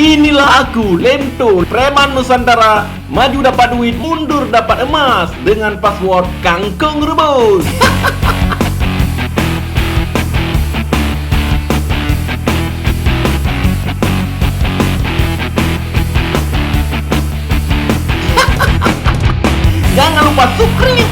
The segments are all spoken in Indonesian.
Inilah aku, Lento, preman Nusantara, maju dapat duit, mundur dapat emas, dengan password Kangkung Rebus. Jangan lupa subscribe.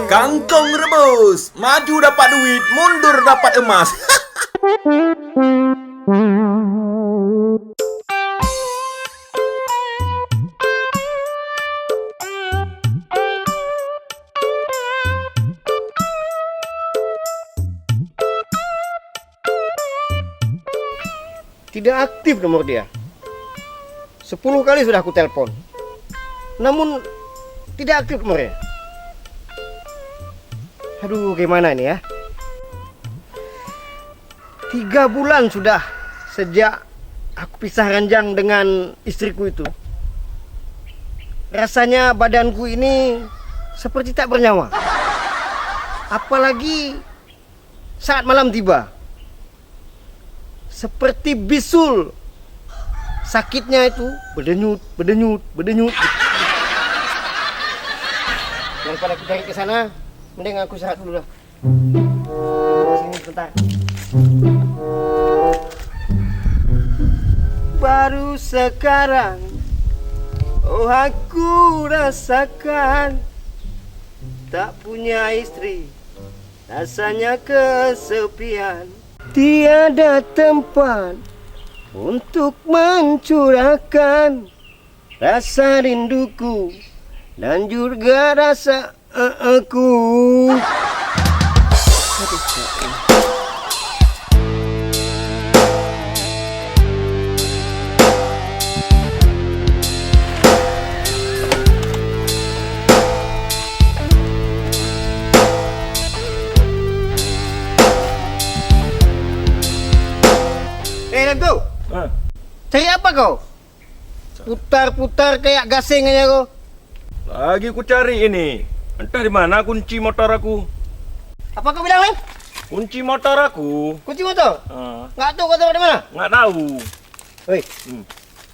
Kangkung Rebus, maju dapat duit, mundur dapat emas. Tidak aktif nomor dia. 10 kali sudah aku telepon, namun tidak aktif nomornya. Aduh, gimana ini ya? 3 bulan sudah sejak aku pisah ranjang dengan istriku itu. Rasanya badanku ini seperti tak bernyawa. Apalagi saat malam tiba, seperti bisul. Sakitnya itu berdenyut. Daripada aku cari ke sana, mending aku istirahat dulu lah. Sini sebentar. Baru sekarang, oh aku rasakan tak punya istri, rasanya kesepian. Tiada tempat untuk mencurahkan rasa rinduku dan juga rasa aku. Lento, cari apa kau? Putar-putar kayak gasing aja kau. Lagi ku cari ini. Entah di mana kunci motor aku. Apa kau bilang, Lem? Kunci motor aku. Kunci motor? Ah, Nggak tahu kau taruh di mana? nggak tahu. Hei,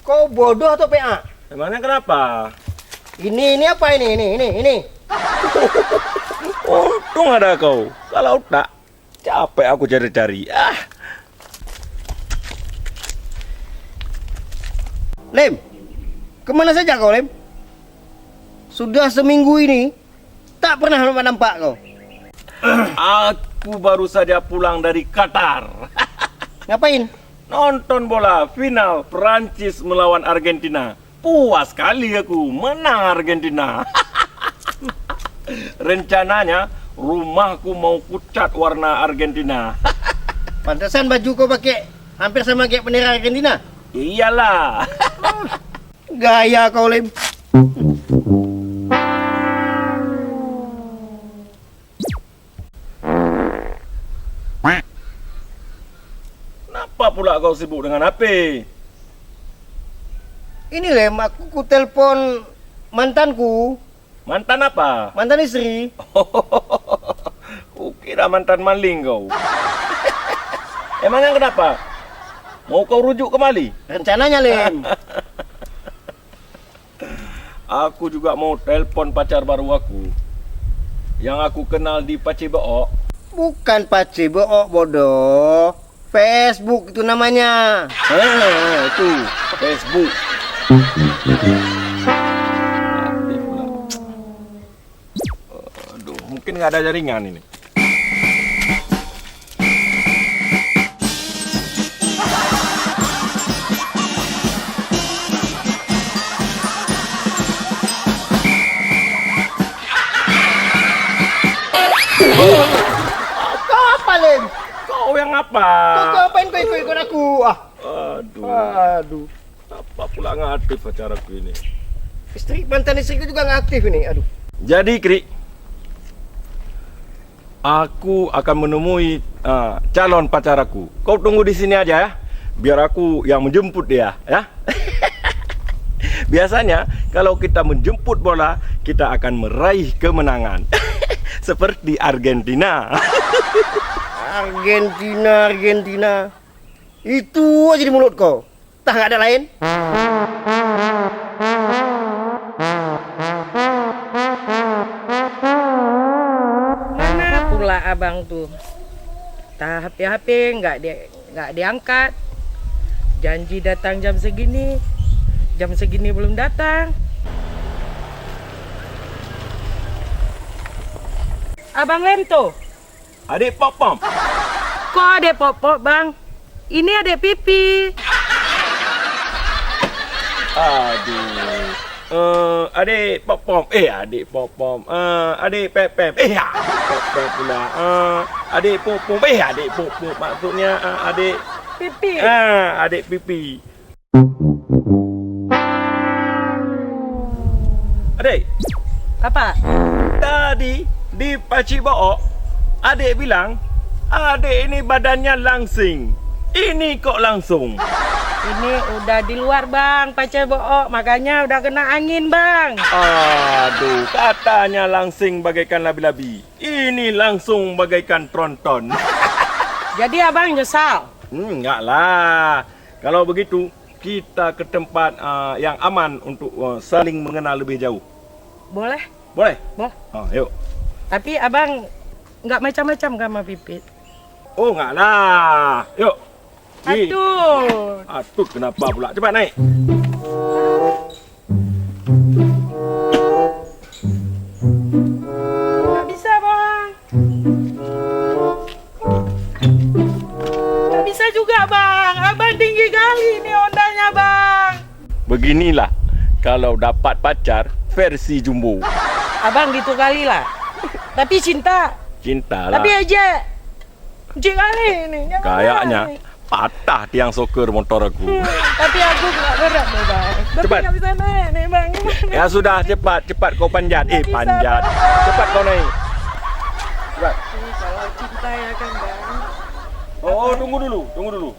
kau bodoh atau PA? Emangnya kenapa? Ini apa ini? Untung ada kau. Kalau tak, capek aku cari-cari. Lem, kemana saja kau, Lem? Sudah seminggu ini tak pernah nampak kau. Aku baru saja pulang dari Qatar. Ngapain? Nonton bola final Prancis melawan Argentina. Puas sekali aku, menang Argentina. Rencananya rumahku mau kucat warna Argentina. Pantesan baju kau pakai hampir sama kayak bendera Argentina. Iyalah. Gaya kau, Lem. Kenapa pula kau sibuk dengan HP? Ini, Lem, aku telepon mantanku, Mantan apa? mantan istri. Kukira mantan maling kau. Emangnya kenapa? Mau kau rujuk kembali? Rencananya, Lem. Aku juga mau telepon pacar baru aku, yang aku kenal di Paciboo. Bukan Pace Book, bodoh. Facebook itu namanya. Itu Facebook. Aktif pula. Aduh, mungkin nggak ada jaringan ini. Kau apa, Lem? Kau yang apa? Kau apain kau ikut aku? Aduh, apa pula nggak aktif pacar aku ini? Mantan istriku juga nggak aktif ini. Aduh. Jadi, Kri, aku akan menemui calon pacar aku. Kau tunggu di sini aja ya, biar aku yang menjemput dia, ya. Biasanya kalau kita menjemput bola, kita akan meraih kemenangan. Seperti Argentina. Argentina. Itu aja di mulut kau. Tak nggak ada lain? Mana pula abang tuh? Tak HP nggak diangkat. Janji datang jam segini belum datang. Abang Lento, Adik Pop-Pom. kok adek Pop-Pop bang? Ini adek Pipi. Aduh. Adik Pop-Pom. Adik Pop-Pom. Adik Pep-Pep. Pep-Pep pula. Adik Pop-Pom. Adik Pop-Pop. Maksudnya adik... Pipi. Adik Pipi. Adik, Apa? tadi di Pakcik Book, adik bilang, adik ini badannya langsing. Ini kok langsung. Ini udah di luar bang, Pacar Book, makanya udah kena angin bang. Aduh, katanya langsing bagaikan labi-labi. Ini langsung bagaikan tronton. Jadi abang nyesal. Enggak lah. Kalau begitu, kita ke tempat yang aman untuk saling mengenal lebih jauh. Boleh? Boleh? Boleh. Yuk. Tapi abang nggak macam-macam sama Pipit. Oh, enggak lah. Yuk. Aduh. Aduh, kenapa pula? Cepat naik. Nggak bisa bang. Nggak bisa juga bang. Abang tinggi kali nih ondanya bang. Beginilah kalau dapat pacar versi jumbo. Abang gitu kali lah. Tapi cinta. Cinta lah. Tapi aja. Cik kali ini. Jangan Kayaknya kali. patah tiang soker motor aku. Tapi aku nggak berat nih bang. Tapi Cepat. nggak bisa naik nih bang. Gimana? Ya sudah, cepat kau panjat. Nggak bisa, Panjat. Bang. Cepat kau naik. Cepat. Kalau cinta ya kan bang. Oh, tunggu dulu.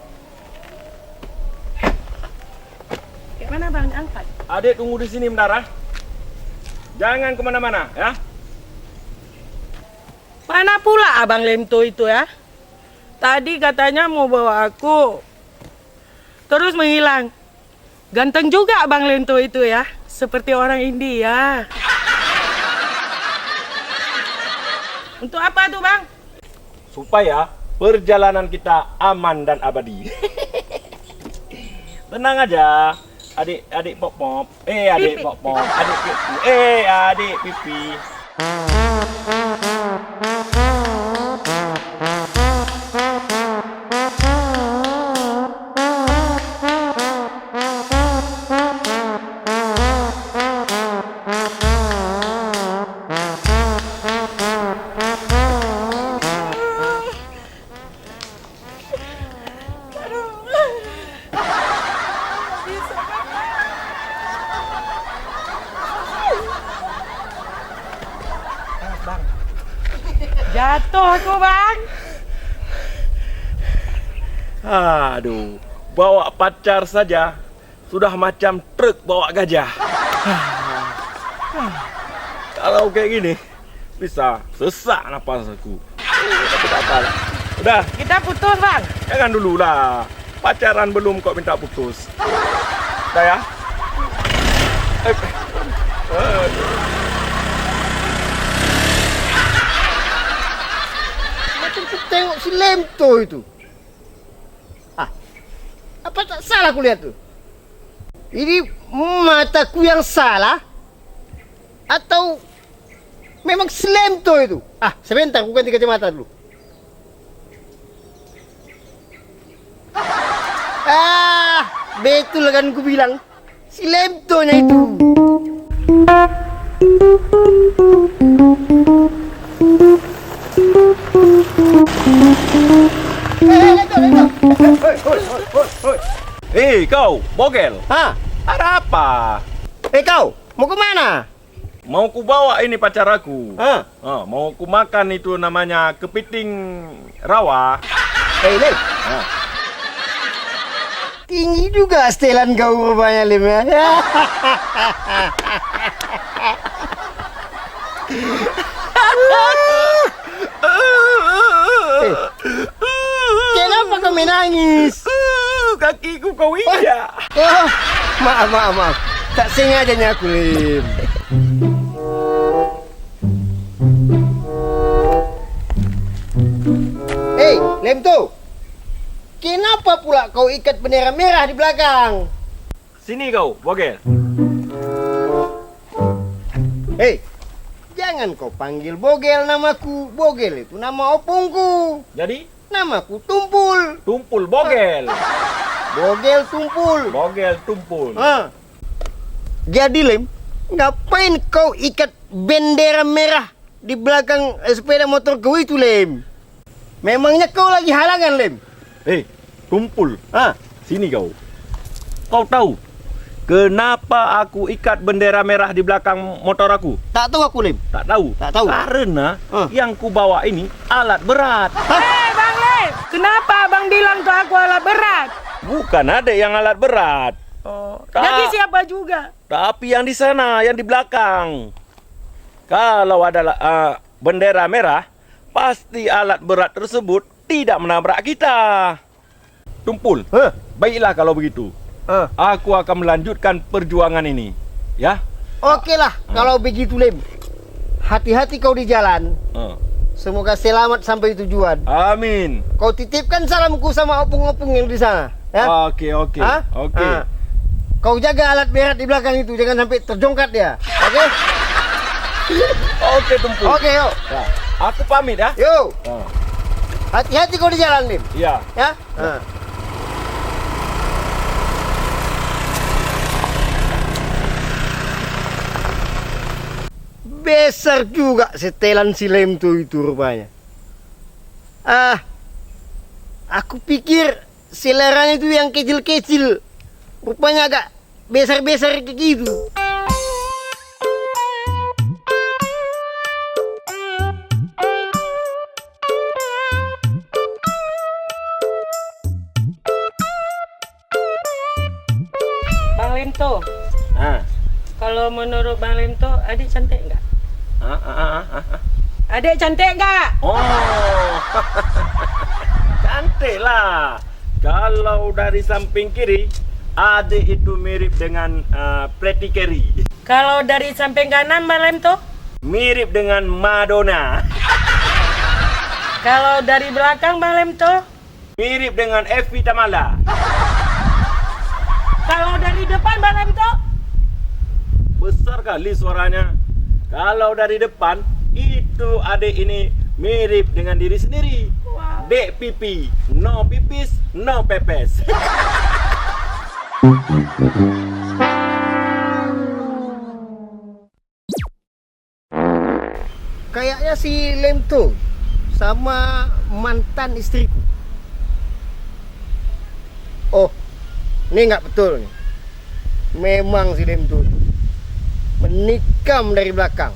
Kayak mana bang angkat? Adik tunggu di sini bentar, ah. Jangan kemana-mana, ya. Mana pula abang Lento itu ya? Tadi katanya mau bawa aku. Terus menghilang. Ganteng juga abang Lento itu ya. Seperti orang India. Untuk apa tuh bang? Supaya perjalanan kita aman dan abadi. Tenang aja. Adik Pop-Pop. Adik Pipi. Pop-Pop. Adik Pipi. Adik Pipi. Jatuh aku bang. Aduh, bawa pacar saja sudah macam truk bawa gajah. Kalau kayak gini bisa sesak napas aku. Tapi tak apa lah. Udah, Kita putus bang. jangan dulu lah. Pacaran belum kok minta putus. Udah ya. Macam ku tengok si Lento itu. Apa tak salah aku lihat tuh? Ini mataku yang salah? Atau memang si Lento itu? Sebentar, aku ganti kacamata dulu. Betul kan ku bilang. Si Lentonya itu. Kau, bogel. Hah? Ada apa? Kau, mau ke mana? Mau ku bawa ini pacar aku. Hah? Mau ku makan itu namanya kepiting rawa. Lem. Ah. Tinggi juga setelan kau rupanya, Lem ya. nangis. Kakiku kau injak. Oh, maaf. Tak sengajanya aku, Lim. Hei, Lem tuh. Kenapa pula kau ikat bendera merah di belakang? Sini kau, bogel. Hei, jangan kau panggil Bogel namaku. Bogel itu nama opungku. Jadi, Namaku Tumpul. tumpul bogel. Bogel Tumpul. Bogel tumpul. Jadi Lem, ngapain kau ikat bendera merah di belakang sepeda motor kau itu, Lem? Memangnya kau lagi halangan, Lem? Tumpul. Sini kau. Kau tahu kenapa aku ikat bendera merah di belakang motor aku? Tak tahu aku, Lem. Tak tahu. Tak tahu. Karena yang ku bawa ini alat berat. Bang Lem, kenapa abang bilang tuh aku alat berat? Bukan ada yang alat berat. Jadi siapa juga? Tapi yang di sana, yang di belakang. Kalau ada bendera merah, pasti alat berat tersebut tidak menabrak kita. Tumpul. Baiklah kalau begitu. Aku akan melanjutkan perjuangan ini. Ya? Oke lah, kalau begitu, Lem. Hati-hati kau di jalan. Semoga selamat sampai tujuan. Amin. Kau titipkan salamku sama opung-opung yang di sana. Ya? Oke. Oke. Oke. Kau jaga alat berat di belakang itu, jangan sampai terjongkat dia. Oke? Oke, Tumpul. Oke, yuk. Ya, aku pamit ya. Yuk. Hati-hati kau di jalan, Lim. Iya. Ya? Besar juga setelan si Lem itu rupanya. Aku pikir seleranya itu yang kecil-kecil. Rupanya agak besar-besar kayak gitu. Bang Lemto, kalau menurut Bang Lemto, adik cantik nggak? Adik cantik nggak? Oh, cantik lah. Kalau dari samping kiri, adik itu mirip dengan Pretty Carey. Kalau dari samping kanan Bang Lemto? Mirip dengan Madonna. Kalau dari belakang Bang Lemto? Mirip dengan Evie Tamala. Kalau dari depan Bang Lemto? Besar kali suaranya. Kalau dari depan, itu adik ini mirip dengan diri sendiri. Dek pipi, no pipis, no pepes. Kayaknya si Lem tuh sama mantan istriku. Oh, ini nggak betul nih. Memang si Lem tuh menikam dari belakang.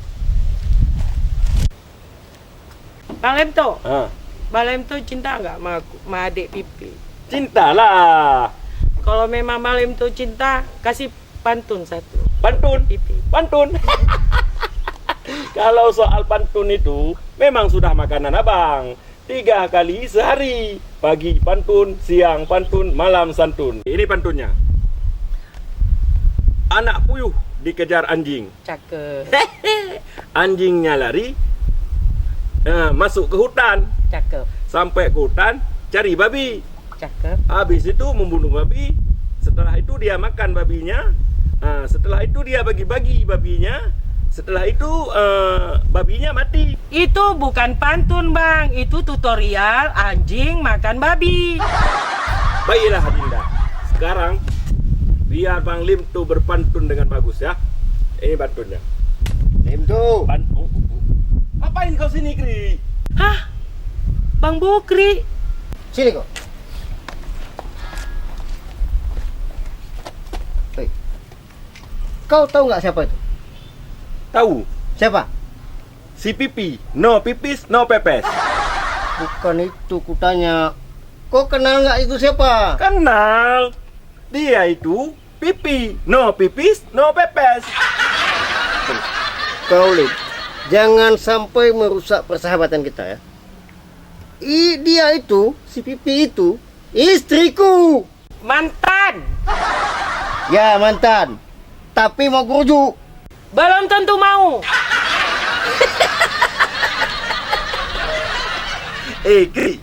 Bang Lemto, Ah, Bang Lemto cinta nggak sama adik pipi? cintalah. Kalau memang Bang Lemto cinta, kasih pantun satu. Pantun, Pipi. pantun. Kalau soal pantun itu memang sudah makanan abang. 3 kali sehari. Pagi pantun, siang pantun, malam santun. Ini pantunnya. Anak puyuh dikejar anjing. Cakep, Anjingnya lari, masuk ke hutan. cakep, Sampai ke hutan, cari babi. cakep. Habis itu membunuh babi. Setelah itu dia makan babinya. Setelah itu dia bagi-bagi babinya. Setelah itu babinya mati. Itu bukan pantun Bang, itu tutorial anjing makan babi. Baiklah Adinda. Sekarang biar Bang Lim tuh berpantun dengan bagus ya. Ini pantunnya. Lem tuh. Ngapain kau sini, Kri? Hah? Bang Bukri? Sini kok. Hei. Kau tahu nggak siapa itu? Tahu? Siapa? Si Pipi, no pipis, no pepes. Bukan itu kutanya. Kau kenal nggak itu siapa? Kenal. Dia itu Pipi, no pipis, no pepes. Kau Lem, jangan sampai merusak persahabatan kita ya. Dia itu, si Pipi itu Istriku. Mantan. Ya, mantan. Tapi mau kurujuk. Belum tentu mau. Kri,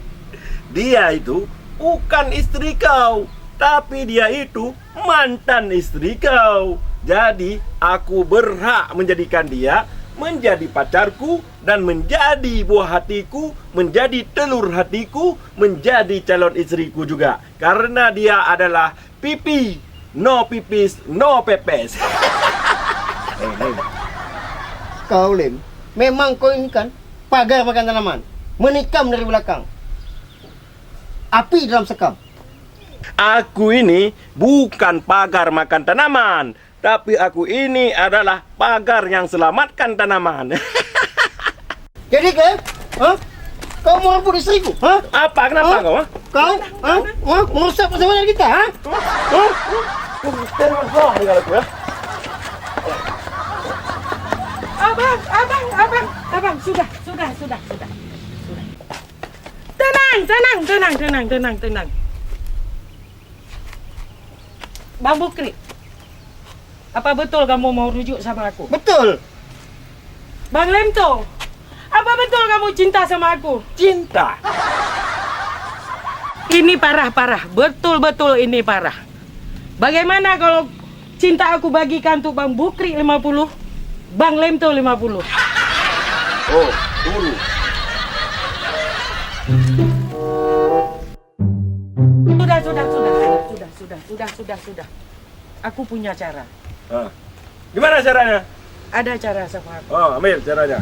dia itu bukan istri kau, tapi dia itu mantan istri kau. Jadi aku berhak menjadikan dia menjadi pacarku dan menjadi buah hatiku, menjadi telur hatiku, menjadi calon istriku juga. Karena dia adalah pipi, no pipis, no pepes. Lim. Kau, Lim, memang kau ini kan pagar makan tanaman, menikam dari belakang, api dalam sekam. Aku ini bukan pagar makan tanaman, tapi aku ini adalah pagar yang selamatkan tanaman. Jadi, Lim, kau mau rebut istriku? Apa? Kenapa kau? Kau, merusak persahabatan kita? Terus kalau aku ya. Abang, sudah. Tenang. Bang Bukri, apa betul kamu mau rujuk sama aku? Betul. Bang Lemto, apa betul kamu cinta sama aku? Cinta. Ini parah. Betul ini parah. Bagaimana kalau cinta aku bagikan untuk Bang Bukri 50, Bang Lemto 50? Oh, tunggu. Sudah. Aku punya cara. Gimana caranya? Ada cara sama aku. Oh, ambil caranya.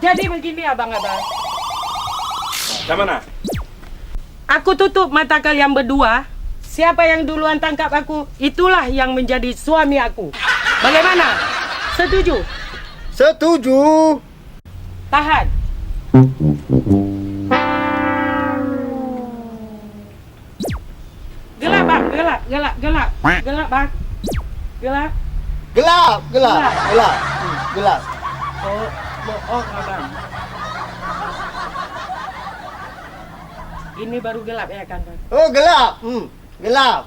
Jadi begini abang-abang. Yang mana? Aku tutup mata kalian berdua. Siapa yang duluan tangkap aku, itulah yang menjadi suami aku. Bagaimana? Setuju? Setuju. Tahan. Gelap bang, gelap bang. Gelap. Gelap. Oh, bohong abang. Ini baru gelap ya kan bang? Oh, gelap. Gelap.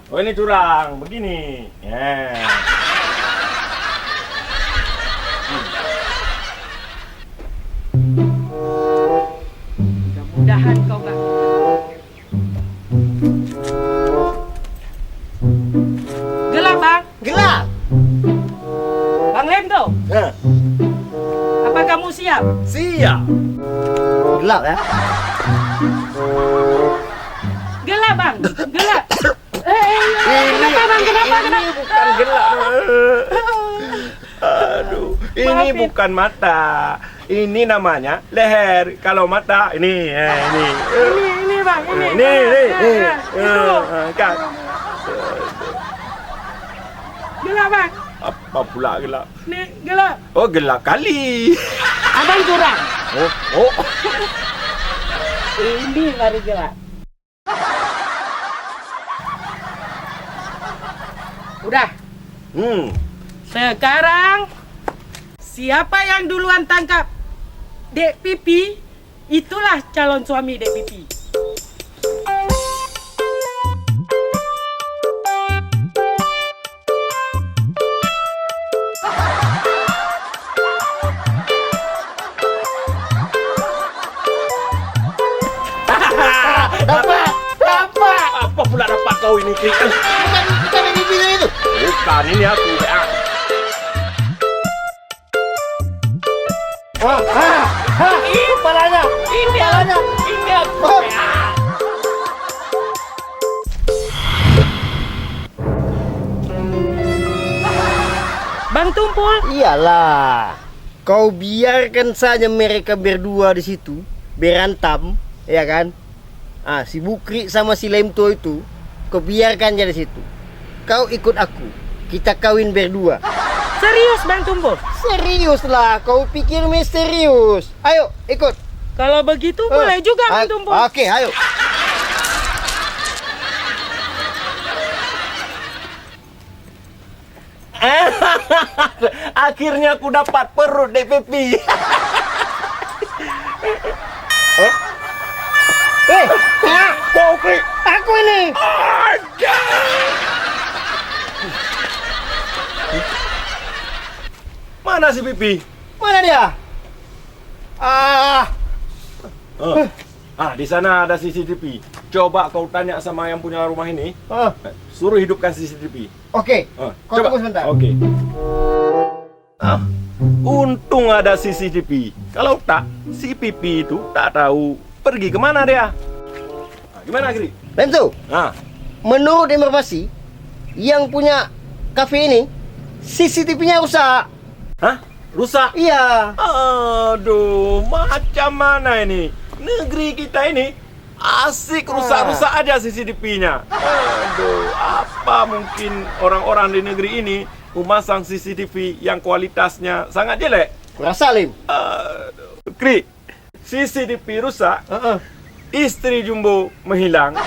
Oh, ini curang. Begini. Ya. Mudah-mudahan kau gak. Gelap bang. Gelap. Bang Lemto, apa kamu siap? Siap. Gelap ya. Gelap bang, gelap. Kenapa bang? Kenapa? Ini bukan gelap. Aduh, ini Maafin. bukan mata. Ini namanya leher. Kalau mata ini, ini. Ini bang, ini. Ini. Itu. Kan. Gelap bang. Apa pula gelap? Nih, gelap. Oh, gelap kali. Abang curang. Oh. Ini baru gelap. Udah. Sekarang siapa yang duluan tangkap Dek Pipi, itulah calon suami Dek Pipi. Apa pula dapat kau ini, Kri? Bukan yang dibilang itu. Bukan, ini aku. Kepalanya. Ini aku. Bang Tumpul, Iyalah. Kau biarkan saja mereka berdua di situ berantem, ya kan? Si Bukri sama si Lemto itu, kau biarkan aja di situ. Kau ikut aku. Kita kawin berdua. Serius Bang Tumpul? Serius lah, kau pikir misterius. Ayo, ikut. Kalau begitu boleh juga Bang Tumpul. Oke, ayo. Akhirnya aku dapat perut DPP. Kau Krik. Aku ini. Mana si Pipi? Mana dia? Di sana ada CCTV. Coba kau tanya sama yang punya rumah ini, Ah, suruh hidupkan CCTV. Oke. Kau tunggu sebentar. Oke. Untung ada CCTV. Kalau tak, si Pipi itu tak tahu pergi kemana dia. Gimana, Kri? Lemtu, Ah, menurut informasi, yang punya kafe ini, CCTV-nya rusak. hah? Rusak? Iya. Aduh, macam mana ini? Negeri kita ini asik rusak-rusak aja CCTV-nya. Aduh, apa mungkin orang-orang di negeri ini memasang CCTV yang kualitasnya sangat jelek? Kurasa, Lim. Aduh, Kri, CCTV rusak, istri Jumbo menghilang,